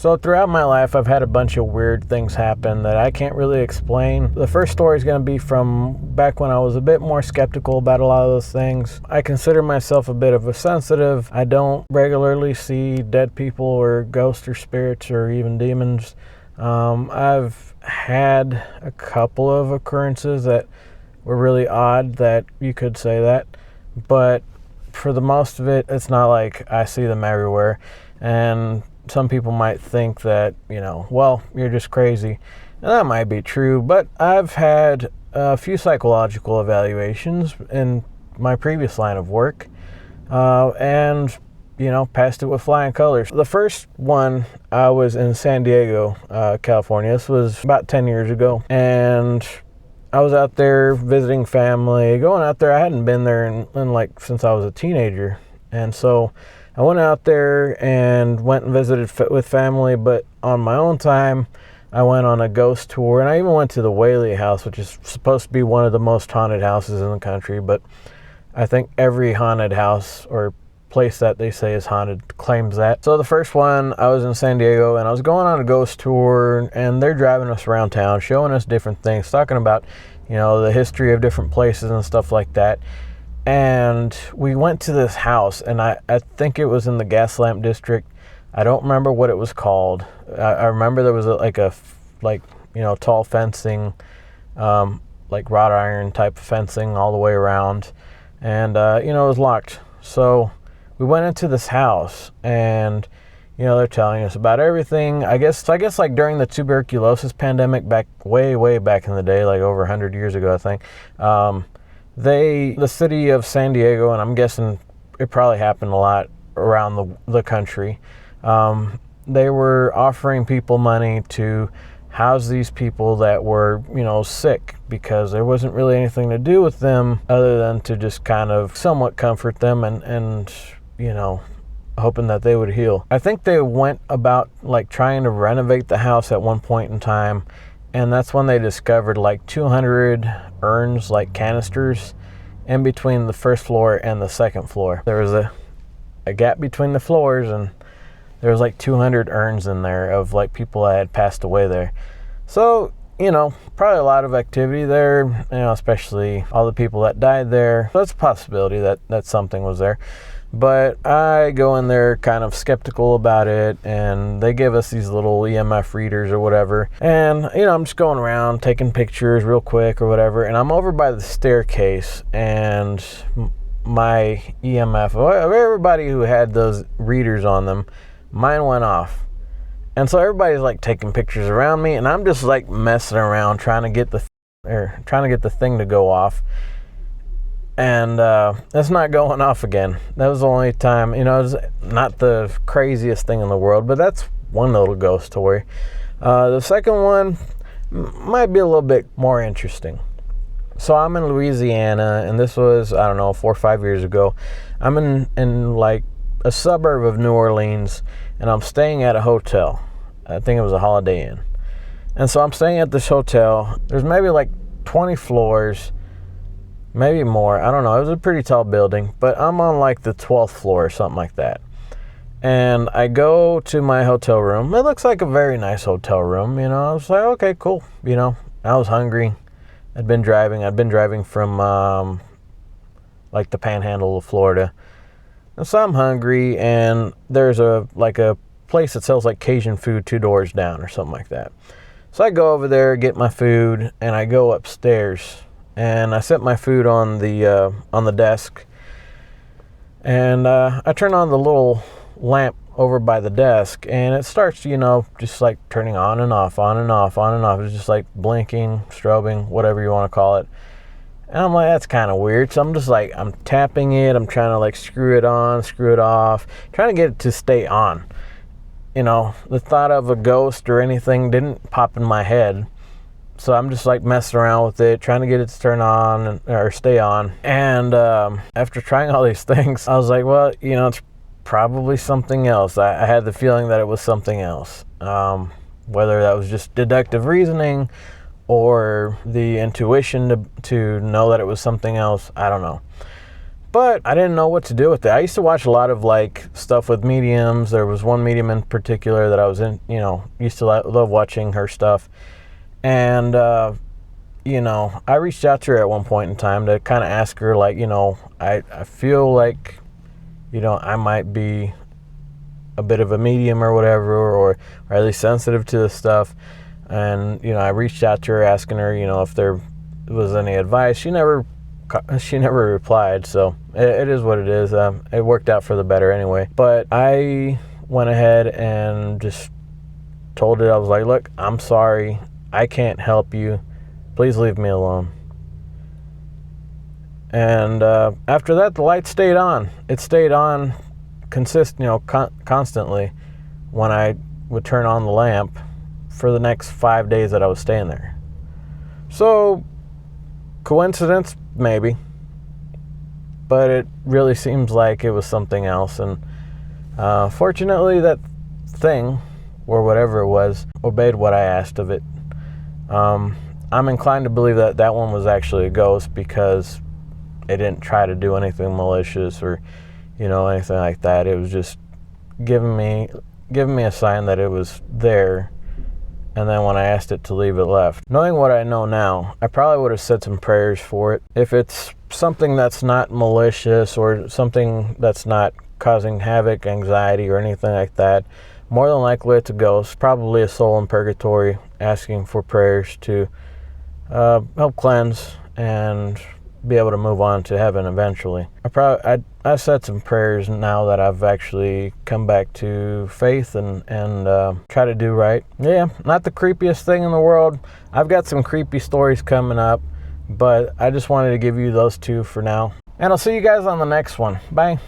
So throughout my life, I've had a bunch of weird things happen that I can't really explain. The first story is going to be from back when I was a bit more skeptical about a lot of those things. I consider myself a bit of a sensitive. I don't regularly see dead people or ghosts or spirits or even demons. I've had a couple of occurrences that were really odd, that you could say that, but for the most of it, it's not like I see them everywhere. And some people might think that, well, you're just crazy. And that might be true, but I've had a few psychological evaluations in my previous line of work, and passed it with flying colors. The first one, I was in San Diego, California. This was about 10 years ago, and I was out there visiting family, going out there. I hadn't been there in since I was a teenager, and so I went out there and went and visited with family, but on my own time, I went on a ghost tour, and I even went to the Whaley House, which is supposed to be one of the most haunted houses in the country, but I think every haunted house or place that they say is haunted claims that. So the first one, I was in San Diego, and I was going on a ghost tour, and they're driving us around town, showing us different things, talking about, the history of different places and stuff like that. And we went to this house, and I think it was in the Gaslamp District. I don't remember what it was called. I remember there was tall fencing, like wrought iron type of fencing all the way around. And, it was locked. So we went into this house, and, they're telling us about everything. I guess like during the tuberculosis pandemic back way back in the day, like over 100 years ago, I think, the city of San Diego, and I'm guessing it probably happened a lot around the country, they were offering people money to house these people that were, sick, because there wasn't really anything to do with them other than to just kind of somewhat comfort them and hoping that they would heal. I think they went about trying to renovate the house at one point in time, and that's when they discovered 200 urns, canisters, in between the first floor and the second floor. There was a gap between the floors, and there was 200 urns in there of people that had passed away there. So, probably a lot of activity there, especially all the people that died there. So that's a possibility that something was there. But I go in there kind of skeptical about it, and they give us these little EMF readers or whatever. And, I'm just going around taking pictures real quick or whatever. And I'm over by the staircase, and my EMF, of everybody who had those readers on them, mine went off. And so everybody's taking pictures around me, and I'm just messing around trying to get the thing to go off. And it's not going off again. That was the only time, it was not the craziest thing in the world, but that's one little ghost story. The second one might be a little bit more interesting. So I'm in Louisiana, and this was, 4 or 5 years ago. I'm in a suburb of New Orleans, and I'm staying at a hotel. I think it was a Holiday Inn. And so I'm staying at this hotel. There's maybe 20 floors, maybe more. I don't know. It was a pretty tall building, but I'm on the 12th floor or something like that. And I go to my hotel room. It looks like a very nice hotel room. I was like, okay, cool. I was hungry. I'd been driving from the panhandle of Florida. And so I'm hungry, and there's a place that sells Cajun food 2 doors down or something like that. So I go over there, get my food, and I go upstairs, and I set my food on the desk, and I turn on the little lamp over by the desk, and it starts, just turning on and off, on and off, on and off. It's just blinking, strobing, whatever you want to call it. And I'm like, that's kind of weird. So I'm just I'm tapping it. I'm trying to screw it on, screw it off, trying to get it to stay on. The thought of a ghost or anything didn't pop in my head. So I'm just messing around with it, trying to get it to turn on or stay on. And after trying all these things, I was like, well, it's probably something else. I had the feeling that it was something else. Whether that was just deductive reasoning or the intuition to know that it was something else, I don't know. But I didn't know what to do with it. I used to watch a lot of like stuff with mediums. There was one medium in particular that I was in, used to love watching her stuff. And, I reached out to her at one point in time to kind of ask her, like, I feel like, I might be a bit of a medium or whatever, or at least sensitive to this stuff. And, I reached out to her asking her, if there was any advice. She never replied, so it is what it is. It worked out for the better anyway. But I went ahead and just told it, I was like, look, I'm sorry. I can't help you. Please leave me alone. And after that, the light stayed on. It stayed on constantly when I would turn on the lamp for the next 5 days that I was staying there. So, coincidence? Maybe. But it really seems like it was something else. And fortunately, that thing, or whatever it was, obeyed what I asked of it. I'm inclined to believe that that one was actually a ghost because it didn't try to do anything malicious or, anything like that. It was just giving me a sign that it was there. And then when I asked it to leave, it left. Knowing what I know now, I probably would have said some prayers for it. If it's something that's not malicious or something that's not causing havoc, anxiety, or anything like that, more than likely it's a ghost, probably a soul in purgatory, asking for prayers to help cleanse and be able to move on to heaven eventually. I said some prayers now that I've actually come back to faith and try to do right. Yeah, not the creepiest thing in the world. I've got some creepy stories coming up, but I just wanted to give you those two for now. And I'll see you guys on the next one. Bye.